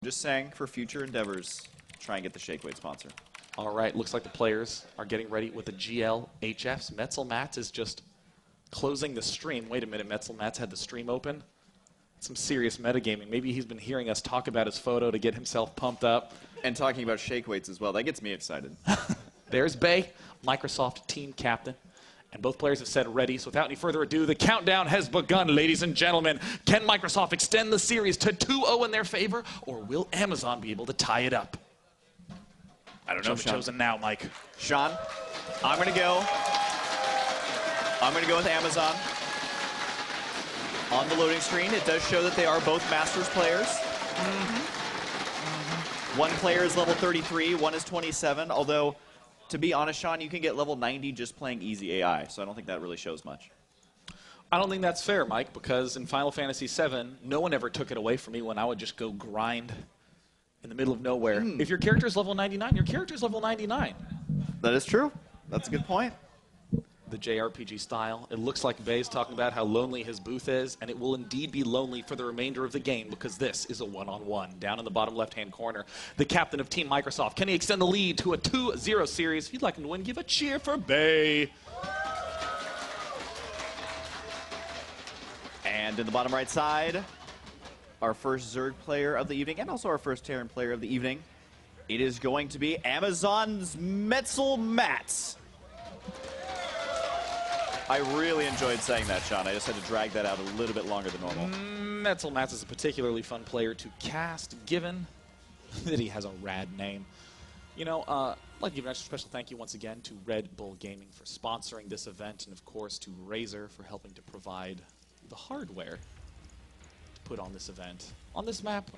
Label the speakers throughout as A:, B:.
A: Just saying, for future endeavors, try and get the shake weight sponsor.
B: All right, looks like the players are getting ready with the GL HFs. Metzelmatz is just closing the stream. Wait a minute, Metzelmatz had the stream open. Some serious metagaming. Maybe he's been hearing us talk about his photo to get himself pumped up.
A: And talking about shake weights as well. That gets me excited.
B: There's Bay, Microsoft team captain. And both players have said ready, so without any further ado, the countdown has begun, ladies and gentlemen. Can Microsoft extend the series to 2-0 in their favor, or will Amazon be able to tie it up? I don't know. Chosen now, Mike.
A: Sean, I'm going to go with Amazon. On the loading screen, it does show that they are both Masters players. One player is level 33, one is 27, although, to be honest, Sean, you can get level 90 just playing easy AI, so I don't think that really shows much.
B: I don't think that's fair, Mike, because in Final Fantasy VII, no one ever took it away from me when I would just go grind in the middle of nowhere. If your character is level 99, your character is level 99.
A: That is true. That's a good point.
B: The JRPG style. It looks like Bay's talking about how lonely his booth is, and it will indeed be lonely for the remainder of the game because this is a one-on-one. Down in the bottom left-hand corner, the captain of Team Microsoft. Can he extend the lead to a 2-0 series? If you'd like him to win, give a cheer for Bay.
A: And in the bottom right side, our first Zerg player of the evening, and also our first Terran player of the evening, it is going to be Amazon's Metzelmatz. I really enjoyed saying that, Sean. I just had to drag that out a little bit longer than normal.
B: Metzelmatz is a particularly fun player to cast, given that he has a rad name. You know, I'd like to give an extra special thank you once again to Red Bull Gaming for sponsoring this event, and of course to Razer for helping to provide the hardware to put on this event. On this map,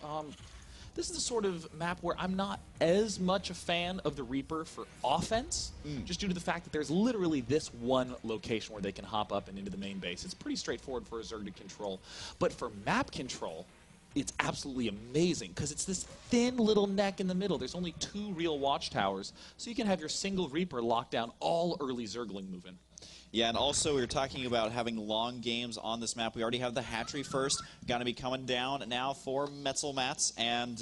B: this is the sort of map where I'm not as much a fan of the Reaper for offense, just due to the fact that there's literally this one location where they can hop up and into the main base. It's pretty straightforward for a Zerg to control. But for map control, it's absolutely amazing, because it's this thin little neck in the middle. There's only 2 real watchtowers, so you can have your single Reaper lock down all early Zergling moving.
C: Yeah, and also we were talking about having long games on this map. We already have the hatchery first, going to be coming down now for Metzelmatz, and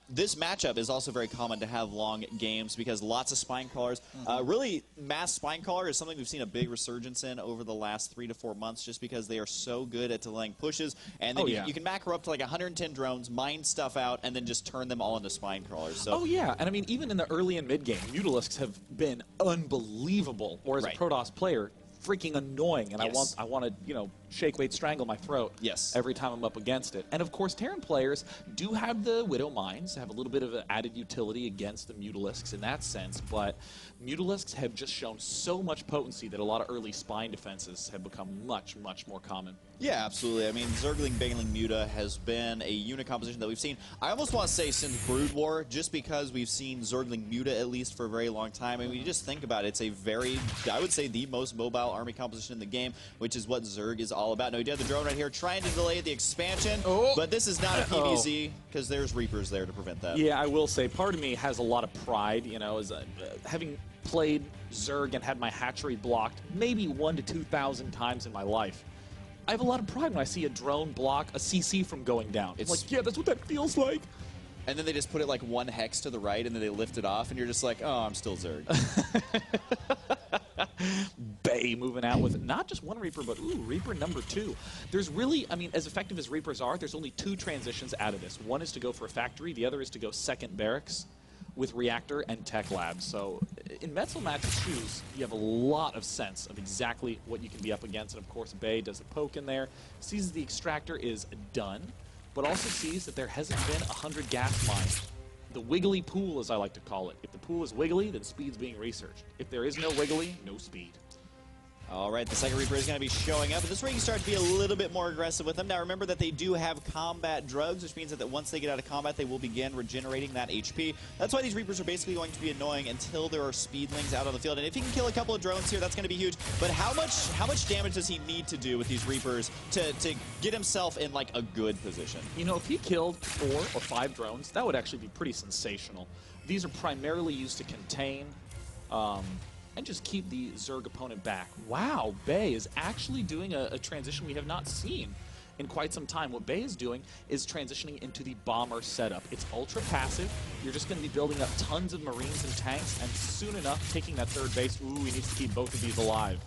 C: this matchup is also very common to have long games because lots of spine crawlers. Really, mass spine crawler is something we've seen a big resurgence in over the last 3 to 4 months, just because they are so good at delaying pushes, and then you can macro up to like 110 drones, mine stuff out, and then just turn them all into spine crawlers. So,
B: and I mean, even in the early and mid game, Mutalisks have been unbelievable, or as a Protoss player, freaking annoying, and I want to, you know, shake weight strangle my throat every time I'm up against it. And of course, Terran players do have the Widow Mines, have a little bit of an added utility against the Mutalisks in that sense, but Mutalisks have just shown so much potency that a lot of early spine defenses have become much, much more common.
C: Yeah, absolutely. I mean, Zergling, Baneling, Muta has been a unit composition that we've seen, I almost want to say since Brood War, just because we've seen Zergling Muta at least for a very long time. I mean, you just think about it, it's a very, I would say, the most mobile army composition in the game, which is what Zerg is all about. Now, we do have the drone right here trying to delay the expansion, but this is not a PvZ because there's Reapers there to prevent that.
B: Yeah, I will say, part of me has a lot of pride, you know, as having played Zerg and had my hatchery blocked maybe 1,000 to 2,000 times in my life. I have a lot of pride when I see a drone block a CC from going down. It's like, yeah, that's what that feels like.
C: And then they just put it like 1 hex to the right, and then they lift it off, and you're just like, oh, I'm still Zerg.
B: Bay moving out with not just 1 Reaper, but Reaper number 2. There's really, I mean, as effective as Reapers are, there's only 2 transitions out of this. One is to go for a factory, the other is to go second barracks with reactor and tech labs. So in Metzelmatz's shoes, you have a lot of sense of exactly what you can be up against. And of course, Bay does a poke in there, sees the extractor is done, but also sees that there hasn't been 100 gas mines. The wiggly pool, as I like to call it. If the pool is wiggly, then speed's being researched. If there is no wiggly, no speed.
C: All right, the second Reaper is going to be showing up. This is where you can start to be a little bit more aggressive with them. Now, remember that they do have combat drugs, which means that once they get out of combat, they will begin regenerating that HP. That's why these Reapers are basically going to be annoying until there are speedlings out on the field. And if he can kill a couple of drones here, that's going to be huge. But how much damage does he need to do with these Reapers to get himself in, like, a good position?
B: You know, if he killed 4 or 5 drones, that would actually be pretty sensational. These are primarily used to contain and just keep the Zerg opponent back. Wow, Bay is actually doing a transition we have not seen in quite some time. What Bay is doing is transitioning into the bomber setup. It's ultra passive. You're just going to be building up tons of Marines and tanks, and soon enough, taking that third base. Ooh, he needs to keep both of these alive.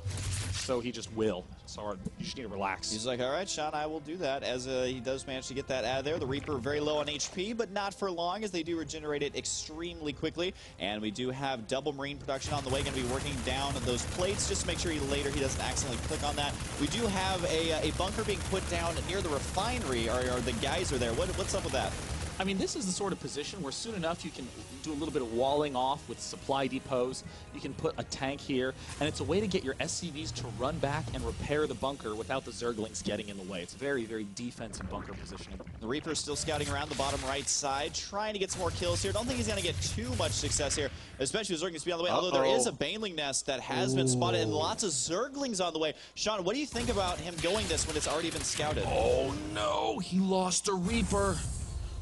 B: So he just will. So you just need to relax.
C: He's like, all right, Sean, I will do that, as he does manage to get that out of there. The Reaper very low on HP, but not for long, as they do regenerate it extremely quickly. And we do have double Marine production on the way, going to be working down those plates, just to make sure he doesn't accidentally click on that. We do have a bunker being put down near the refinery, or the geyser there. What's up with that?
B: I mean, this is the sort of position where soon enough you can do a little bit of walling off with supply depots. You can put a tank here, and it's a way to get your SCVs to run back and repair the bunker without the Zerglings getting in the way. It's very, very defensive bunker positioning.
C: The Reaper's still scouting around the bottom right side, trying to get some more kills here. Don't think he's going to get too much success here, especially with Zerglings being on the way. Although there is a Baneling nest that has been spotted, and lots of Zerglings on the way. Sean, what do you think about him going this when it's already been scouted?
D: Oh no, he lost a Reaper.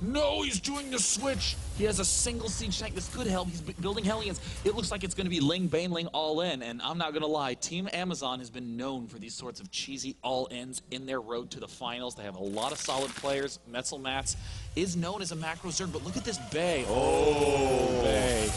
D: No, he's doing the switch.
B: He has a single siege tank. This could help. He's building Hellions. It looks like it's going to be Ling, Baneling all in. And I'm not going to lie, Team Amazon has been known for these sorts of cheesy all-ins in their road to the finals. They have a lot of solid players. Metzelmats is known as a macro Zerg, but look at this Bay. Oh, Bay.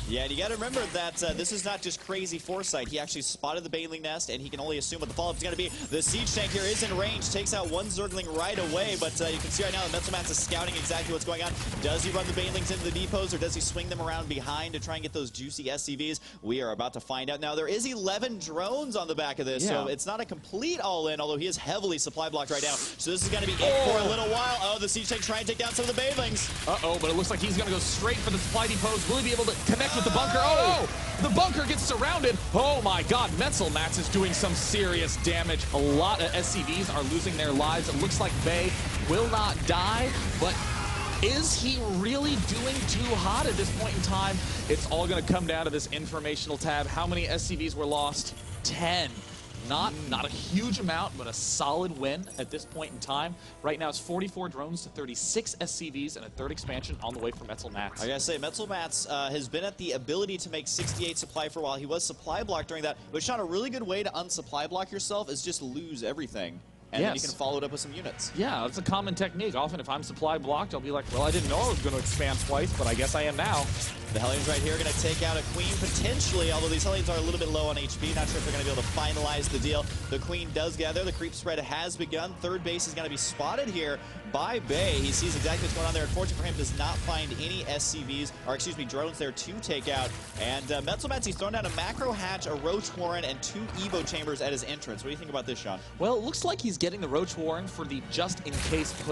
C: Yeah, and you got to remember that this is not just crazy foresight. He actually spotted the Baneling nest, and he can only assume what the follow-up is going to be. The siege tank here is in range, takes out one Zergling right away, but you can see right now that Metzelmats is scouting exactly what's going on. Does he run the Banelings into the depots, or does he swing them around behind to try and get those juicy SCVs? We are about to find out. Now, there is 11 drones on the back of this, so it's not a complete all-in, although he is heavily supply blocked right now. So this is going to be it for a little while. Oh, the siege tank trying to take down some of the Banelings.
B: Uh-oh, but it looks like he's going to go straight for the supply depots. Will he be able to connect with the bunker? Oh! The bunker gets surrounded. Oh my god, Metzelmats is doing some serious damage. A lot of SCVs are losing their lives. It looks like Bay will not die, but is he really doing too hot at this point in time? It's all going to come down to this informational tab. How many SCVs were lost? 10. Not a huge amount, but a solid win at this point in time. Right now it's 44 drones to 36 SCVs and a third expansion on the way for Metzelmats.
C: I gotta say, Metzelmats has been at the ability to make 68 supply for a while. He was supply blocked during that, but Sean, a really good way to unsupply block yourself is just lose everything. And then you can follow it up with some units.
B: Yeah, it's a common technique. Often if I'm supply blocked, I'll be like, well, I didn't know I was going to expand twice, but I guess I am now.
C: The Hellions right here are going to take out a Queen, potentially, although these Hellions are a little bit low on HP. Not sure if they're going to be able to finalize the deal. The Queen does gather. The creep spread has begun. Third base is going to be spotted here by Bay. He sees exactly what's going on there. Unfortunately for him, does not find any SCVs, or excuse me, drones there to take out. And Metzelmats, he's thrown down a macro hatch, a Roach Warren, and 2 Evo chambers at his entrance. What do you think about this, Sean?
B: Well, it looks like he's getting the Roach Warren for the just-in-case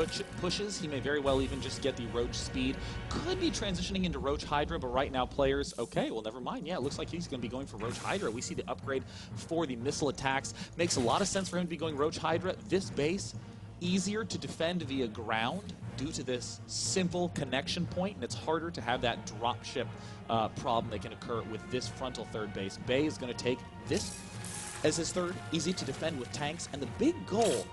B: pushes. He may very well even just get the Roach speed. Could be transitioning into Roach Hydra, but right now players, okay, well, never mind. Yeah, it looks like he's going to be going for Roach Hydra. We see the upgrade for the missile attacks. Makes a lot of sense for him to be going Roach Hydra. This base, easier to defend via ground due to this simple connection point, and it's harder to have that dropship problem that can occur with this frontal third base. Bay is going to take this as his third, easy to defend with tanks, and the big goal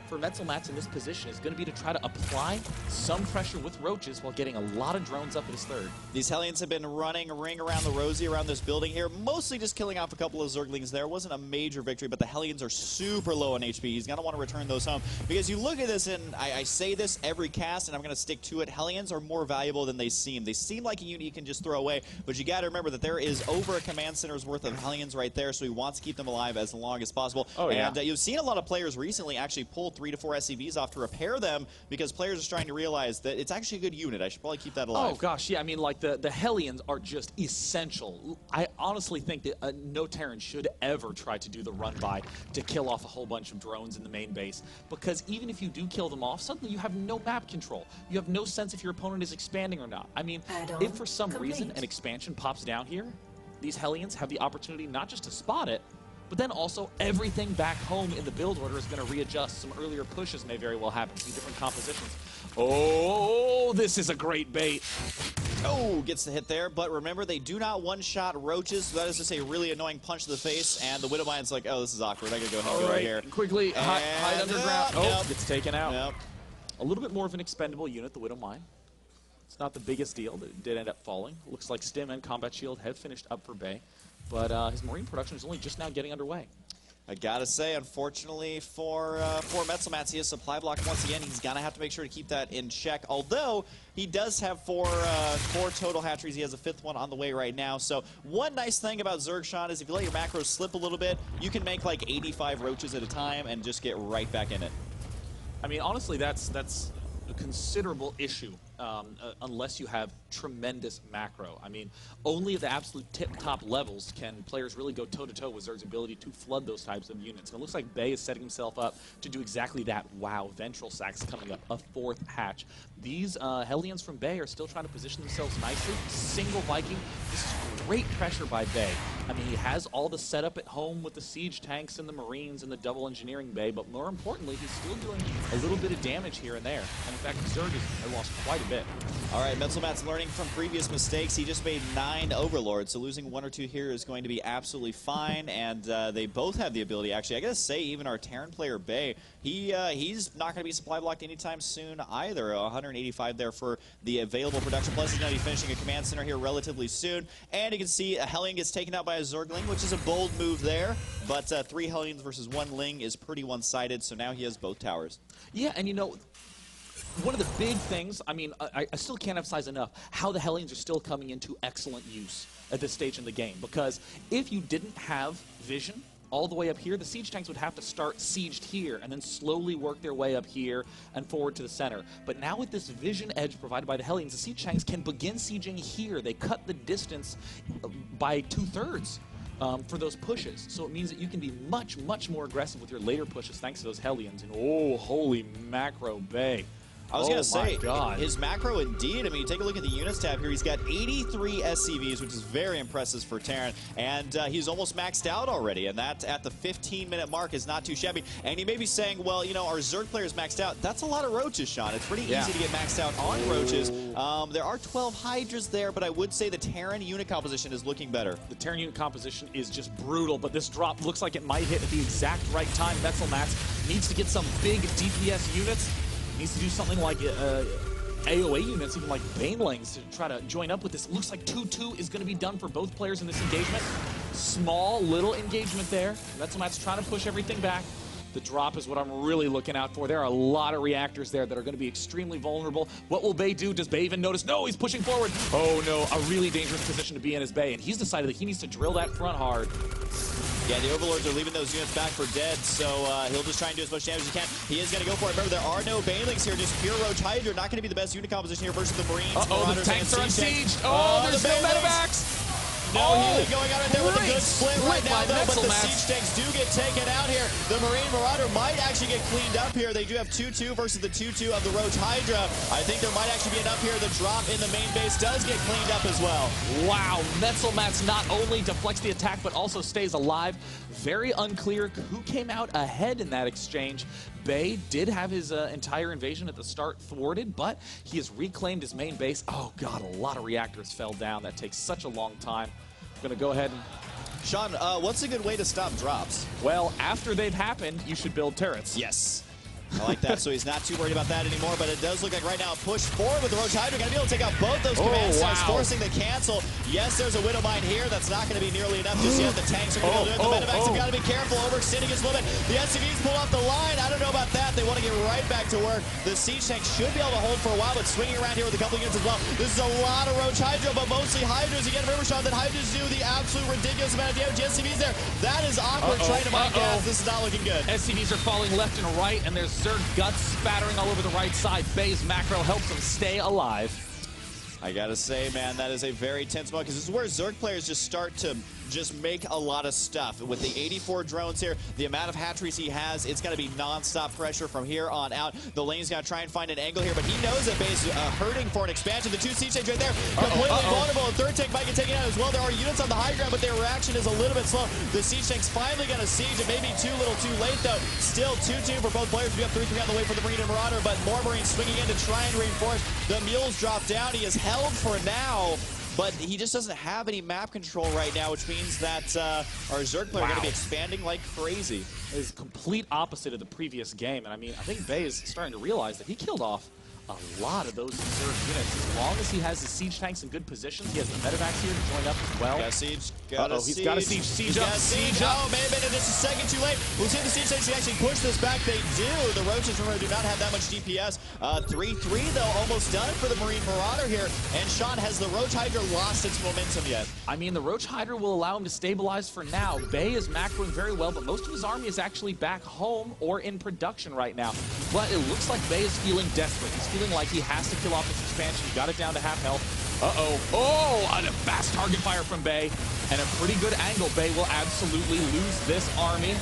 B: for Metzelmats in this position is going to be to try to apply some pressure with roaches while getting a lot of drones up at his third.
C: These Hellions have been running a ring around the rosy around this building here, mostly just killing off a couple of Zerglings there. Wasn't a major victory, but the Hellions are super low on HP. He's going to want to return those home, because you look at this, and I say this every cast, and I'm going to stick to it. Hellions are more valuable than they seem. They seem like a unit you can just throw away, but you got to remember that there is over a command center's worth of Hellions right there, so he wants to keep them alive as long as possible.
B: Oh, yeah.
C: And you've seen a lot of players recently actually pull 3 to 4 SCVs off to repair them, because players are starting to realize that it's actually a good unit. I should probably keep that alive.
B: Oh gosh, yeah, I mean, like the Hellions are just essential. I honestly think that no Terran should ever try to do the run by to kill off a whole bunch of drones in the main base, because even if you do kill them off, suddenly you have no map control. You have no sense if your opponent is expanding or not. I mean, if for some reason an expansion pops down here, these Hellions have the opportunity not just to spot it, but then also everything back home in the build order is going to readjust. Some earlier pushes may very well happen to different compositions. Oh, this is a great bait.
C: Oh, gets the hit there, but remember, they do not one-shot roaches, so that is just a really annoying punch to the face, and the Widowmine's like, oh, this is awkward. I gotta go ahead and go right here.
B: Quickly, hide underground.
C: Nope.
B: Gets taken out.
C: Nope.
B: A little bit more of an expendable unit, the Widowmine. It's not the biggest deal, but it did end up falling. Looks like Stim and Combat Shield have finished up for Bay, but his Marine production is only just now getting underway.
C: I gotta say, unfortunately for Metzelmats, he has supply block once again. He's gonna have to make sure to keep that in check. Although he does have four total hatcheries, he has a fifth one on the way right now. So one nice thing about Zergshan is if you let your macros slip a little bit, you can make like 85 roaches at a time and just get right back in it.
B: I mean, honestly, that's a considerable issue. Unless you have tremendous macro. I mean, only at the absolute tip-top levels can players really go toe-to-toe with Zerg's ability to flood those types of units. And it looks like Bay is setting himself up to do exactly that. Wow, Ventral Sack's coming up, a fourth hatch. These Hellions from Bay are still trying to position themselves nicely. Single Viking. This is great pressure by Bay. I mean, he has all the setup at home with the siege tanks and the Marines and the double engineering bay, but more importantly, he's still doing a little bit of damage here and there. And in fact, Zerg has lost quite a bit.
C: All right, Metzelmat's learning from previous mistakes. He just made 9 Overlords, so losing 1 or 2 here is going to be absolutely fine, and they both have the ability. Actually, I gotta say, even our Terran player, Bay, he's not gonna be supply blocked anytime soon either. 185 there for the available production, plus he's gonna be finishing a command center here relatively soon. And you can see a Hellion gets taken out by a Zergling, which is a bold move there, but 3 Hellions versus 1 Ling is pretty one-sided, so now he has both towers.
B: Yeah, and you know, one of the big things, I mean, I still can't emphasize enough how the Hellions are still coming into excellent use at this stage in the game. Because if you didn't have vision all the way up here, the siege tanks would have to start sieged here and then slowly work their way up here and forward to the center. But now with this vision edge provided by the Hellions, the siege tanks can begin sieging here. They cut the distance by 2/3. For those pushes. So it means that you can be much, much more aggressive with your later pushes thanks to those Hellions. And oh, holy macro Bay.
C: I was going to say,
B: God.
C: His macro indeed. I mean, take a look at the units tab here. He's got 83 SCVs, which is very impressive for Terran, and he's almost maxed out already, and that at the 15-minute mark is not too shabby. And you may be saying, well, you know, our Zerg player's maxed out. That's a lot of roaches, Sean. It's pretty easy to get maxed out on roaches. There are 12 Hydras there, but I would say the Terran unit composition is looking better.
B: The Terran unit composition is just brutal, but this drop looks like it might hit at the exact right time. Metzelmats needs to get some big DPS units. Needs to do something like AOA units, even like Banelings, to try to join up with this. Looks like 2-2 is going to be done for both players in this engagement. Small, little engagement there. Metzelmat's trying to push everything back. The drop is what I'm really looking out for. There are a lot of reactors there that are going to be extremely vulnerable. What will Bay do? Does Bay even notice? No, he's pushing forward. Oh, no, a really dangerous position to be in is Bay, and he's decided that he needs to drill that front hard.
C: Yeah, the Overlords are leaving those units back for dead, so he'll just try and do as much damage as he can. He is going to go for it. Remember, there are no Banelings here, just pure Roach Hydra. Not going to be the best unit composition here versus the Marines.
B: Uh-oh, the tanks are on siege. Oh, there's no medevacs.
C: No healing going on right there with a good split right now, though, but the
B: Metzelmats.
C: siege tanks do get taken out here. The Marine Marauder might actually get cleaned up here. They do have 2-2 versus the 2-2 of the Roach Hydra. I think there might actually be enough here. The drop in the main base does get cleaned up as well.
B: Wow, Metzelmats not only deflects the attack, but also stays alive. Very unclear who came out ahead in that exchange. Bay did have his entire invasion at the start thwarted, but he has reclaimed his main base. Oh, God, a lot of reactors fell down. That takes such a long time. I'm going to go ahead and...
C: Sean, what's a good way to stop drops?
B: Well, after they've happened, you should build turrets.
C: Yes. I like that, so he's not too worried about that anymore, but it does look like right now a push forward with the Roach Hydra. Going to be able to take out both those command centers, forcing the cancel. Yes, there's a Widow Mine here. That's not going to be nearly enough just yet. The tanks are going to be able to do it. The medevacs have got to be careful. Overextending just a little bit. The SCVs pull off the line. I don't know about that. They want to get right back to work. The siege tank should be able to hold for a while, but swinging around here with a couple units as well. This is a lot of Roach Hydra, but mostly Hydras. Again, remember, Sean, that Hydras do the absolute ridiculous amount of damage. SCVs there. That is awkward trying to mine gas. This is not looking good.
B: SCVs are falling left and right, and there's Zerg guts spattering all over the right side. Bay's macro helps him stay alive.
C: I gotta say, man, that is a very tense moment, because this is where Zerg players just start to just make a lot of stuff. With the 84 drones here, the amount of hatcheries he has, it's going to be non-stop pressure from here on out. The lane's going to try and find an angle here, but he knows that Bay's hurting for an expansion. The 2 siege tanks right there, completely vulnerable. The 3rd tank might get taken out as well. There are units on the high ground, but their reaction is a little bit slow. The siege tank's finally going to siege. It may be too little too late, though. Still 2-2 for both players. We have 3-3 on the way for the Marine and Marauder, but more Marines swinging in to try and reinforce. The mules drop down. He is held for now, but he just doesn't have any map control right now, which means that our Zerg player are going to be expanding like crazy.
B: It is complete opposite of the previous game, and I mean, I think Bay is starting to realize that he killed off a lot of those Zerg units. As long as he has his siege tanks in good positions, he has the medevacs here to join up as well.
C: Got a siege.
B: He's got a siege. Siege up. Siege up.
C: Oh, may have been just a second too late. We'll see if the siege tanks can actually push this back. They do. The Roaches, remember, do not have that much DPS. 3-3, though, almost done for the Marine Marauder here. And Sean, has the Roach Hydra lost its momentum yet?
B: I mean, the Roach Hydra will allow him to stabilize for now. Bay is macroing very well, but most of his army is actually back home or in production right now. But it looks like Bay is feeling desperate. He's feeling like he has to kill off this expansion. He got it down to half health. Oh, and a fast target fire from Bay. And a pretty good angle. Bay will absolutely lose this army.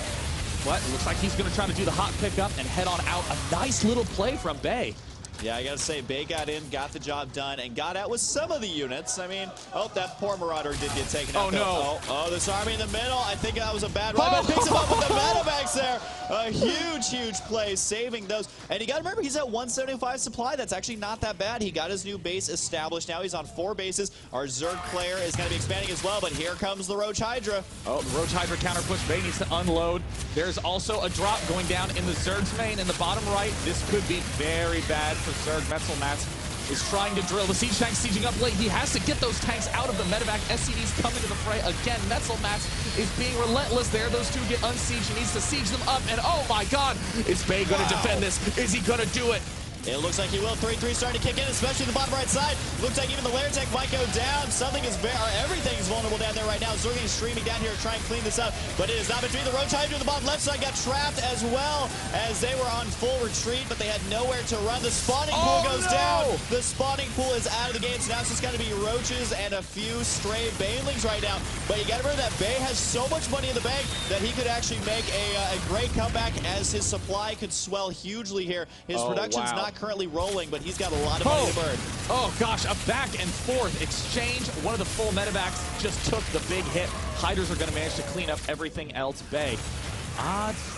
B: But it looks like he's going to try to do the hot pickup and head on out. A nice little play from Bay.
C: Yeah, I gotta say, Bay got in, got the job done, and got out with some of the units. I mean, that poor Marauder did get taken out.
B: Oh, no.
C: Oh, this army in the middle. I think that was a bad run, but picks him up with the medevacs there. A huge play, saving those. And you gotta remember, he's at 175 supply. That's actually not that bad. He got his new base established. Now he's on 4 bases. Our Zerg player is gonna be expanding as well, but here comes the Roach Hydra.
B: Oh, the Roach Hydra counter push. Bay needs to unload. There's also a drop going down in the Zerg's main in the bottom right. This could be very bad for Zerg. Metzelmats is trying to drill. The siege tank's sieging up late. He has to get those tanks out of the medevac. SCII's coming to the fray again. Metzelmats is being relentless there. Those two get unsieged. He needs to siege them up. And oh my God, is Bay going to defend this? Is he going to do it?
C: It looks like he will. 3-3 starting to kick in, especially the bottom right side. Looks like even the lair tech might go down. Something is everything is vulnerable down there right now. Zerg is streaming down here to try and clean this up, but it is not between the Roach Hydra. The bottom left side got trapped as well as they were on full retreat, but they had nowhere to run. The spawning pool goes down. The spawning pool is out of the game, so now it's just going to be Roaches and a few stray Banelings right now. But you got to remember that Bay has so much money in the bank that he could actually make a great comeback as his supply could swell hugely here. His production's not currently rolling, but he's got a lot of money to burn.
B: Oh gosh, a back and forth exchange. One of the full medevacs just took the big hit. Hydras are going to manage to clean up everything else. Bay.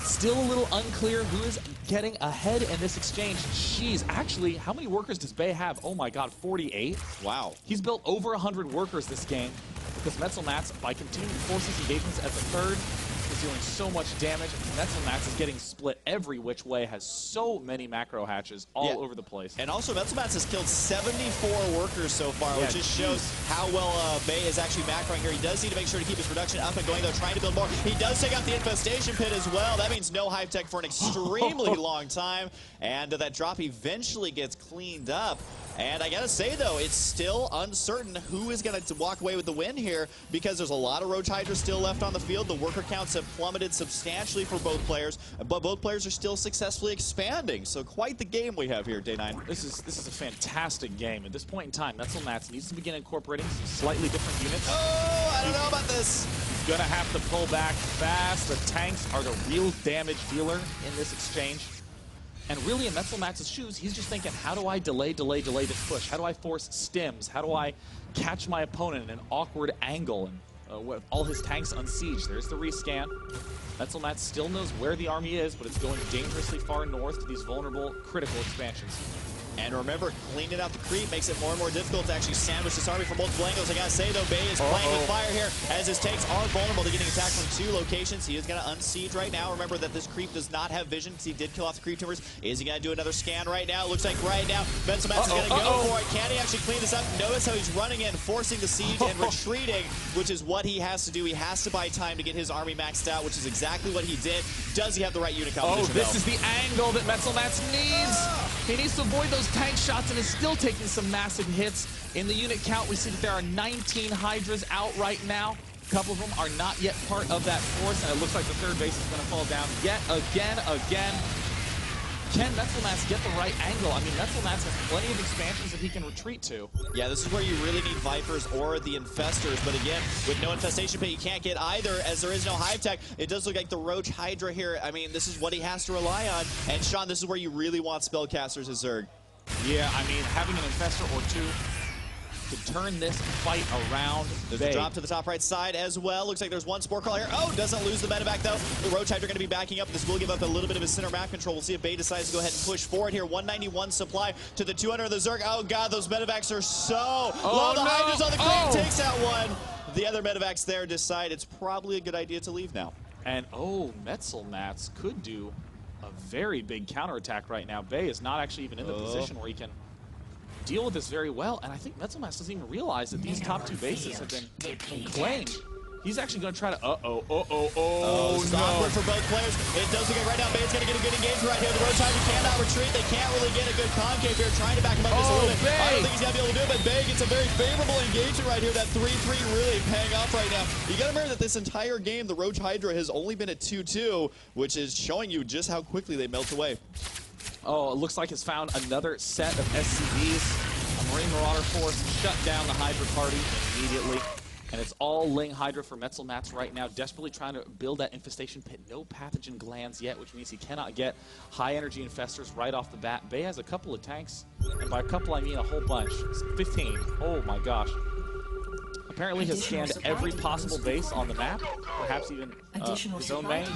B: Still a little unclear who is getting ahead in this exchange. Jeez, actually, how many workers does Bay have? Oh my God, 48?
C: Wow.
B: He's built over 100 workers this game because Metzelmats, by continuing to force his engagements as a third, is dealing so much damage. Metzelmats is getting split every which way, has so many macro hatches all over the place.
C: And also, Metzelmats has killed 74 workers so far, which just shows how well Bay is actually macroing here. He does need to make sure to keep his production up and going, though, trying to build more. He does take out the infestation pit as well. That means no hive tech for an extremely long time. And that drop eventually gets cleaned up. And I gotta say, though, it's still uncertain who is going to walk away with the win here because there's a lot of Roach Hydra still left on the field. The worker counts have plummeted substantially for both players, but both players are still successfully expanding. So quite the game we have here, Day 9.
B: This is a fantastic game. At this point in time, Metzelmats needs to begin incorporating some slightly different units.
C: Oh, I don't know about this.
B: He's going to have to pull back fast. The tanks are the real damage dealer in this exchange. And really, in Metzelmats' shoes, he's just thinking, how do I delay this push? How do I force stims? How do I catch my opponent in an awkward angle? And with all his tanks unsieged, there's the rescan. Metzelmats still knows where the army is, but it's going dangerously far north to these vulnerable, critical expansions.
C: And remember, cleaning out the creep makes it more and more difficult to actually sandwich this army from multiple angles. I gotta say, though, Bay is playing with fire here as his tanks are vulnerable to getting attacked from 2 locations. He is gonna unsiege right now. Remember that this creep does not have vision because he did kill off the creep tumors. Is he gonna do another scan right now? It looks like right now, Metzelmats is gonna go for it. Can he actually clean this up? Notice how he's running in, forcing the siege and retreating, which is what he has to do. He has to buy time to get his army maxed out, which is exactly what he did. Does he have the right unit composition?
B: This is the angle that Metzelmats needs. He needs to avoid those tank shots and is still taking some massive hits. In the unit count, we see that there are 19 Hydras out right now. A couple of them are not yet part of that force, and it looks like the third base is going to fall down yet again. Can Metzelmats get the right angle? I mean, Metzelmats has plenty of expansions that he can retreat to.
C: Yeah, this is where you really need Vipers or the Infestors, but again, with no Infestation Pit, you can't get either, as there is no Hive Tech. It does look like the Roach Hydra here. I mean, this is what he has to rely on, and Sean, this is where you really want Spellcasters as Zerg.
B: Yeah, I mean, having an Infestor or 2 to turn this fight around.
C: There's a drop to the top right side as well. Looks like there's one Spore Crawl here. Oh, doesn't lose the medevac though. The Roach Hydra going to be backing up. This will give up a little bit of his center map control. We'll see if Bay decides to go ahead and push forward here. 191 supply to the 200 of the Zerg. Oh God, those medevacs are so low. The Hydra's on the creep takes out one. The other medevacs there decide it's probably a good idea to leave now.
B: And Metzelmats could do a very big counterattack right now. Bay is not actually even in the position where he can deal with this very well, and I think Metzelmass doesn't even realize that these top 2 bases have been claimed. He's actually going to try to,
C: This is awkward for both players. It does look good right now. Bay's going to get a good engagement right here. The Road Tiger cannot retreat. They can't really get a good concave here, trying to back him up just a little bit. I don't think he's going to be able to do it, but Bay gets a very favorable engagement right here. That 3-3 really paying off right now. You got to remember that this entire game, the Roach Hydra has only been at 2-2, which is showing you just how quickly they melt away.
B: Oh, it looks like it's found another set of SCVs. A Marine Marauder force shut down the Hydra party immediately. And it's all Ling Hydra for Metzelmass right now, desperately trying to build that infestation pit. No pathogen glands yet, which means he cannot get high energy infestors right off the bat. Bay has a couple of tanks, and by a couple I mean a whole bunch. 15. Oh my gosh. Apparently has scanned every possible base on the map, perhaps even his own main.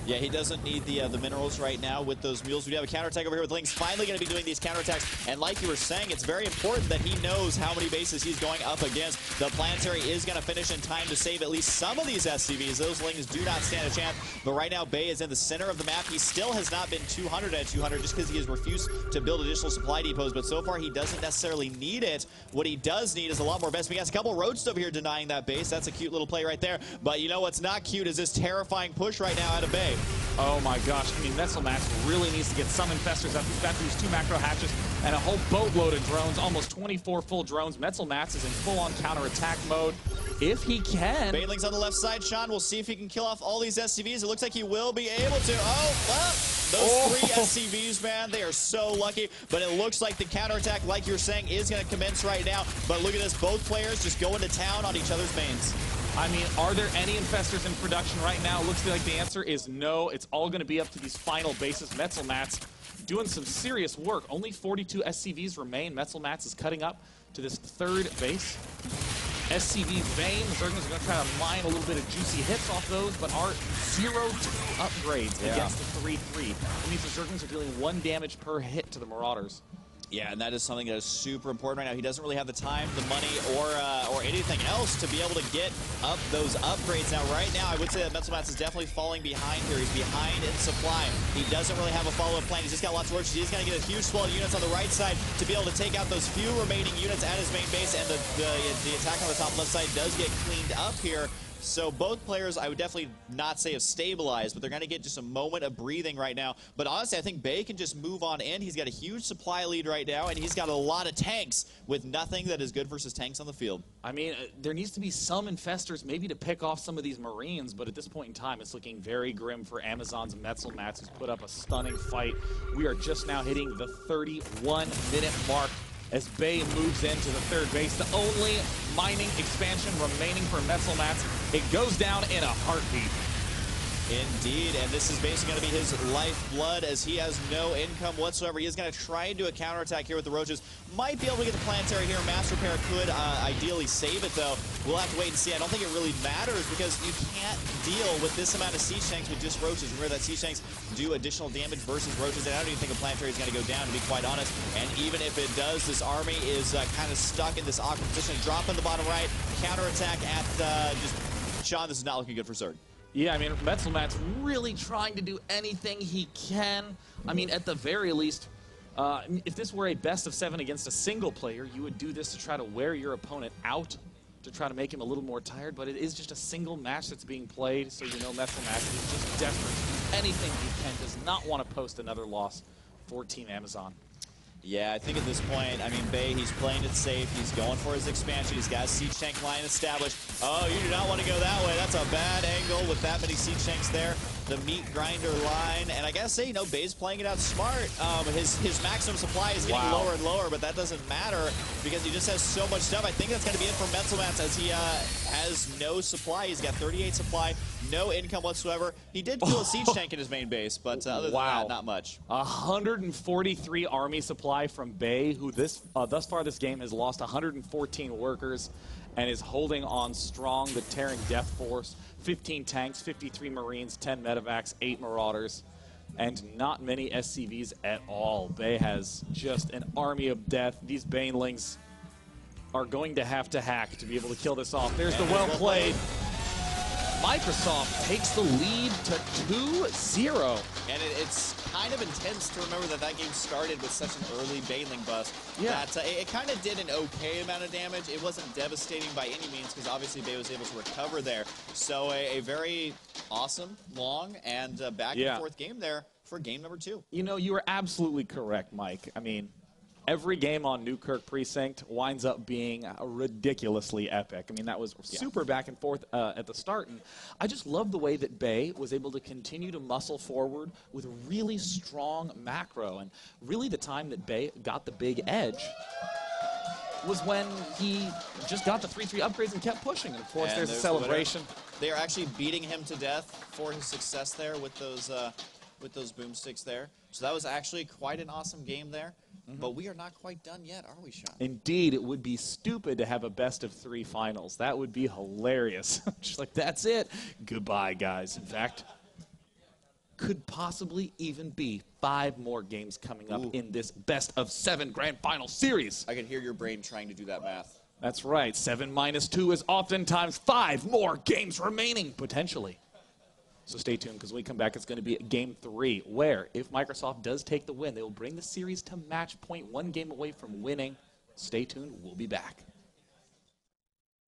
C: Yeah, he doesn't need the minerals right now with those mules. We do have a counterattack over here with Ling's finally going to be doing these counterattacks. And like you were saying, it's very important that he knows how many bases he's going up against. The planetary is going to finish in time to save at least some of these SCVs. Those Lings do not stand a chance. But right now, Bay is in the center of the map. He still has not been 200 at 200 just because he has refused to build additional supply depots. But so far, he doesn't necessarily need it. What he does need is a lot more best. He has a couple roads over here denying that base. That's a cute little play right there. But you know what's not cute is this terrifying push right now out of Bay.
B: Oh my gosh, I mean, Metzelmass really needs to get some infestors up. He's got these 2 macro hatches and a whole boatload of drones, almost 24 full drones. Metzelmass is in full-on counterattack mode. If he can.
C: Bailing's on the left side. Sean will see if he can kill off all these SCVs. It looks like he will be able to. Oh, well, those 3 SCVs, man, they are so lucky. But it looks like the counterattack, like you're saying, is going to commence right now. But look at this. Both players just going to town on each other's mains.
B: I mean, are there any infestors in production right now? It looks like the answer is no. It's all going to be up to these final bases. Metzelmass doing some serious work. Only 42 SCVs remain. Metzelmass is cutting up to this 3rd base. SCV Vayne, Zerglings are going to try to mine a little bit of juicy hits off those, but are 0-2 upgrades against the 3-3. That means the Zerglings are dealing 1 damage per hit to the Marauders.
C: Yeah, and that is something that is super important right now. He doesn't really have the time, the money, or anything else to be able to get up those upgrades. Now, right now, I would say that Metzelmass is definitely falling behind here. He's behind in supply. He doesn't really have a follow-up plan. He's just got lots of roaches. He's going to get a huge swell of units on the right side to be able to take out those few remaining units at his main base, and the attack on the top left side does get cleaned up here. So both players, I would definitely not say have stabilized, but they're going to get just a moment of breathing right now. But honestly, I think Bay can just move on in. He's got a huge supply lead right now, and he's got a lot of tanks with nothing that is good versus tanks on the field.
B: I mean, there needs to be some infestors maybe to pick off some of these Marines, but at this point in time, it's looking very grim for Amazon's Metzelmass, who's put up a stunning fight. We are just now hitting the 31-minute mark as Bay moves into the 3rd base. The only mining expansion remaining for Metzelmass. It goes down in a heartbeat.
C: Indeed, and this is basically going to be his lifeblood as he has no income whatsoever. He is going to try and do a counterattack here with the Roaches. Might be able to get the planetary here. Mass Repair could ideally save it, though. We'll have to wait and see. I don't think it really matters because you can't deal with this amount of siege tanks with just Roaches. Remember that siege tanks do additional damage versus Roaches, and I don't even think a planetary is going to go down, to be quite honest. And even if it does, this army is kind of stuck in this awkward position. Drop in the bottom right, counterattack at just... Sean, this is not looking good for Zerg.
B: Yeah, I mean, Metzelmass really trying to do anything he can. I mean, at the very least, if this were a best of 7 against a single player, you would do this to try to wear your opponent out, to try to make him a little more tired, but it is just a single match that's being played, so you know Metzelmass is just desperate to do anything he can, does not want to post another loss for Team Amazon.
C: Yeah, I think at this point, I mean, Bay, he's playing it safe. He's going for his expansion. He's got a siege tank line established. Oh, you do not want to go that way. That's a bad angle with that many siege tanks there. The meat grinder line, and I gotta say, you know, Bay's playing it out smart. His maximum supply is getting lower and lower, but that doesn't matter because he just has so much stuff. I think that's gonna be it for Metzelmass as he has no supply. He's got 38 supply, no income whatsoever. He did kill a siege tank in his main base, but other than that, not much.
B: 143 army supply from Bay, who thus far this game has lost 114 workers and is holding on strong. The Terran Death Force, 15 tanks, 53 Marines, 10 medevacs, 8 Marauders, and not many SCVs at all. Bay has just an army of death. These Banelings are going to have to hack to be able to kill this off. There's the well played. Microsoft takes the lead to 2-0.
C: And it's kind of intense to remember that game started with such an early Baneling bust.
B: Yeah.
C: That it kind of did an okay amount of damage. It wasn't devastating by any means because obviously Bay was able to recover there. So a very awesome, long, and back and forth game there for game number 2.
B: You know, you are absolutely correct, Mike. I mean, every game on Newkirk Precinct winds up being ridiculously epic. I mean, that was super back and forth at the start. And I just love the way that Bay was able to continue to muscle forward with really strong macro. And really the time that Bay got the big edge was when he just got the 3-3 upgrades and kept pushing. And, of course, there's a celebration.
C: They are actually beating him to death for his success there with those boomsticks there. So that was actually quite an awesome game there. But we are not quite done yet, are we, Sean?
B: Indeed, it would be stupid to have a best-of-3 finals. That would be hilarious. Just like, that's it. Goodbye, guys. In fact, could possibly even be 5 more games coming up in this best-of-7 grand final series.
C: I can hear your brain trying to do that math.
B: That's right. 7 minus 2 is oftentimes 5 more games remaining, potentially. So stay tuned, because when we come back, it's going to be Game 3, where if Microsoft does take the win, they will bring the series to match point, 1 game away from winning. Stay tuned. We'll be back.